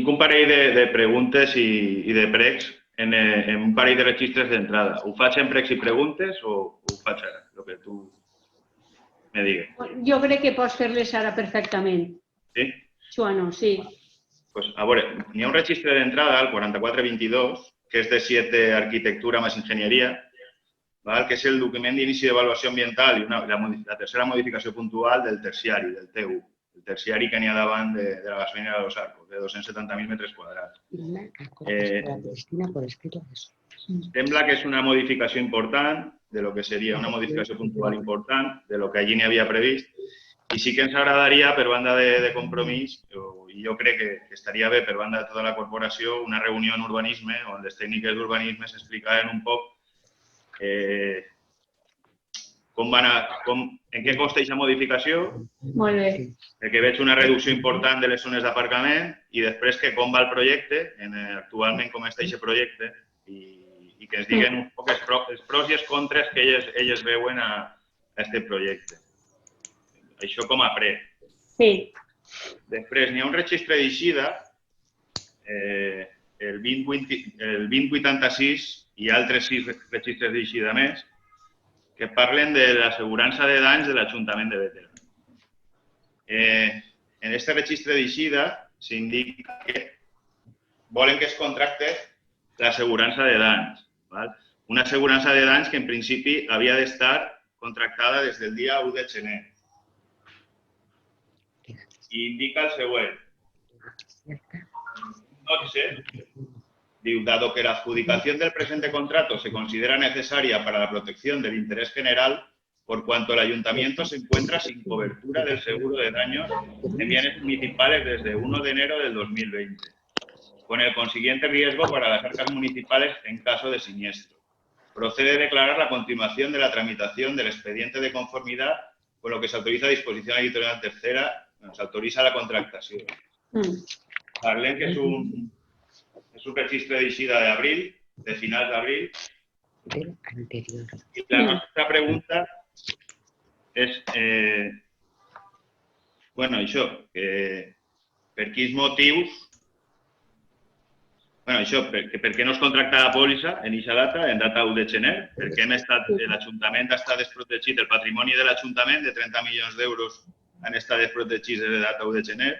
tinc un parell de preguntes i de pregs en un parell de registres d'entrada. Ho faig en pregs i preguntes o ho faig ara? El que tu me digues. Jo crec que pots fer-les ara perfectament. Sí? Joano, sí. Pues, a veure, n'hi ha un registre d'entrada, el 4422, que és de 7 Arquitectura més Enginyeria, que és el document d'inici d'avaluació ambiental i la tercera modificació puntual del terciari, del T1, el terciari que n'hi ha davant de la gasolinera de Los Arcos, de 270.000 metres quadrats. Sembla que és una modificació important, de lo que seria una modificació puntual important, de lo que allí n'hi havia previst, i sí que ens agradaria, per banda de compromís, i jo crec que estaria bé per banda de tota la corporació, una reunió en urbanisme on les tècniques d'urbanisme s'explicaven un poc en què costa aquesta modificació, que veig una reducció important de les zones d'aparcament i després que com va el projecte, actualment com està aquest projecte, i que ens diguen un poc els pros i els contres que elles veuen a aquest projecte. Això com a pre. Sí. Després, n'hi ha un registre d'eixida, el 2086 i altres 6 registres d'eixida més, que parlen de l'assegurança de danys de l'Ajuntament de Bétera. En aquest registre d'eixida s'indica que volen que es contracte l'assegurança de danys. Una assegurança de danys que en principi havia d'estar contractada des del dia 1 de gener. I indica el següent. Diu, dado que la adjudicación del presente contrato se considera necesaria para la protección del interés general, por cuanto el ayuntamiento se encuentra sin cobertura del seguro de daños en bienes municipales desde 1 de enero del 2020, con el consiguiente riesgo para las arcas municipales en caso de siniestro. Procede a declarar la continuación de la tramitación del expediente de conformidad, con lo que se autoriza a disposición editorial tercera, se autoriza la contractació. Parlem que és un registre d'eixida d'abril, de finals d'abril. I la nostra pregunta és, això, per quins motius, per què no es contracta la pòlissa en aquesta data, en data 1 de gener, perquè l'Ajuntament està desprotegit, el patrimoni de l'Ajuntament de 30 milions d'euros han estat desprotegits des de data 1 de gener,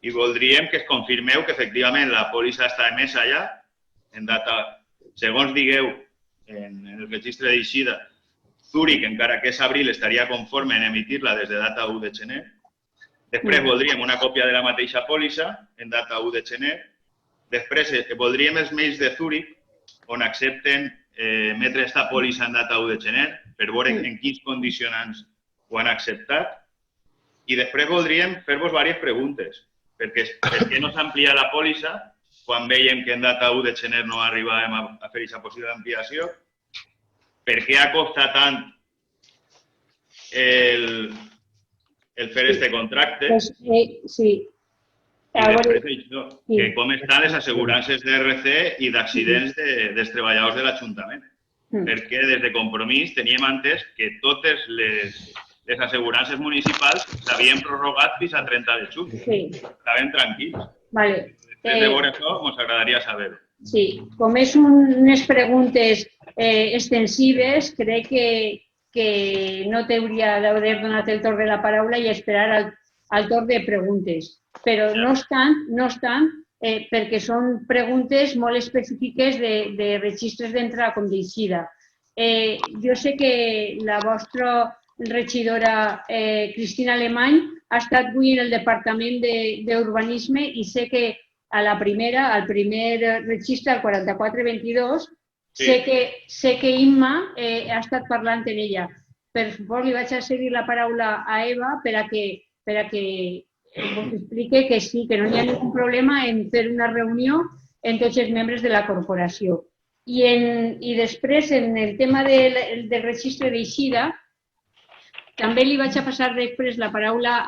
i voldríem que es confirmeu que efectivament la pòlissa està emesa ja, en data, segons digueu, en el registre d'eixida, Zúrich, encara que és abril, estaria conforme en emitir-la des de data 1 de gener. Després voldríem una còpia de la mateixa pòlissa, en data 1 de gener. Després voldríem els mails de Zúrich, on accepten emetre aquesta pòlissa en data 1 de gener, per veure en quins condicionants ho han acceptat. I després voldríem fer-vos diverses preguntes. Per què no s'amplia la pòlissa quan veiem que en data 1 de gener no arribàvem a fer aquesta possible ampliació? Per què ha costat tant el fer aquest contracte? Sí. I després això, que com estan les assegurances d'RC i d'accidents dels treballadors de l'Ajuntament. Perquè des de Compromís teníem entès que totes les assegurances municipals s'havien prorrogat fins a 30 de juny. Estàvem tranquils. Després de veure això, ens agradaria saber-ho. Sí, com és unes preguntes extensives, crec que no t'hauria d'haver donat el torn de la paraula i esperar al torn de preguntes. Però no obstant, perquè són preguntes molt específiques de registres d'entrada com d'eixida. Jo sé que la vostra regidora Cristina Alemany ha estat avui en el Departament d'Urbanisme i sé que al primer registre, el 4422, sé que Imma ha estat parlant amb ella. Per favor, li vaig a cedir la paraula a Eva per a que us expliqui que sí, que no hi ha cap problema en fer una reunió amb tots els membres de la corporació. I després, en el tema del registre d'eixida, també li vaig a passar després la paraula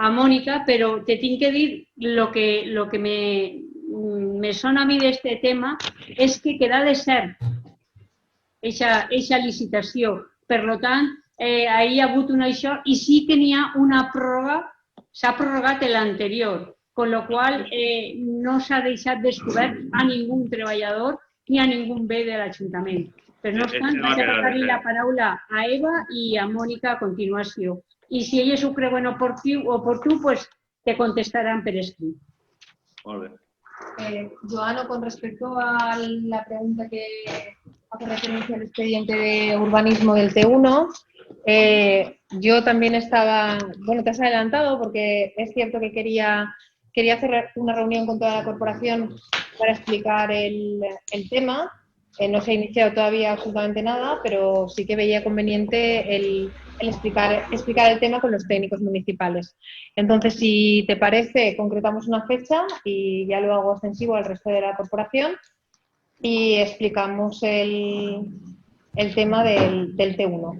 a Mònica, però te tinc que dir el que me sona a mi d'aquest tema és que queda desert aquesta licitació. Per tant, hi ha hagut una això i sí que n'hi ha una pròrroga, s'ha prorrogat l'anterior. con lo qual no s'ha deixat descobert a ningú treballador ni a ningú bé de l'Ajuntament. Per no obstant, vaig a passar-li la paraula a Eva i a Mònica a continuació. I si elles ho creuen oportú, pues te contestaran per escrit. Molt bé. Joano, con respecto a la pregunta que hace referencia al expediente de urbanismo del T1, yo también estaba, bueno, te has adelantado porque es cierto que quería hacer una reunión con toda la corporación para explicar el tema. No se ha iniciado todavía absolutamente nada, pero sí que veía conveniente el explicar el tema con los técnicos municipales. Entonces, si te parece, concretamos una fecha y ya lo hago extensivo al resto de la corporación y explicamos el tema del T1.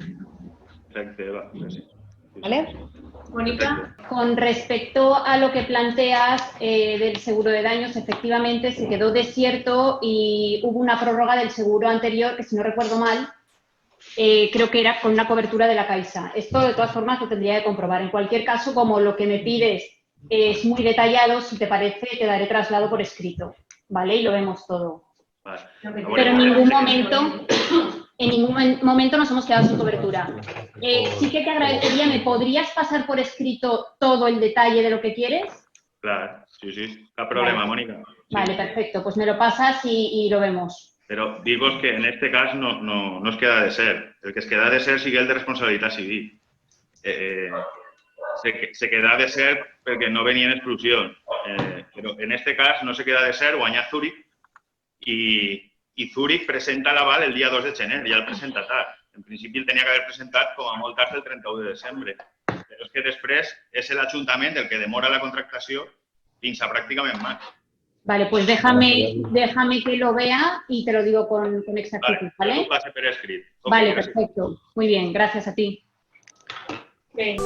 Perfecto, Eva. Gracias. ¿Vale? Mónica, con respecto a lo que planteas del seguro de daños, efectivamente se quedó desierto y hubo una prórroga del seguro anterior, que si no recuerdo mal, creo que era con una cobertura de la Caixa. Esto, de todas formas, lo tendría que comprobar. En cualquier caso, como lo que me pides es muy detallado, si te parece, te daré traslado por escrito, ¿vale? Y lo vemos todo. Vale. Pero en ningún momento nos hemos quedado sin cobertura. Sí que te agradecería, ¿me podrías pasar por escrito todo el detalle de lo que quieres? Claro, sí. Cap problema, Vale. Mónica. Sí. Vale, perfecto. Pues me lo pasas y lo vemos. Però dir-vos que en este cas no es queda de ser. El que es queda de ser sigue el de responsabilitat civil. Se queda de ser perquè no venien exclusions. Però en este cas no se queda de ser, guanya Zúrich i Zúrich presenta l'aval el dia 2 de gener, ja el presenta tard. En principi el tenia que haver presentat com a molt tard el 31 de desembre. Però és que després és l'Ajuntament el que demora la contractació fins a pràcticament maig. Vale, pues déjame que lo vea y te lo digo con exactitud, ¿vale? Pase por escrito. Vale, perfecto. Muy bien, gracias a ti. Okay.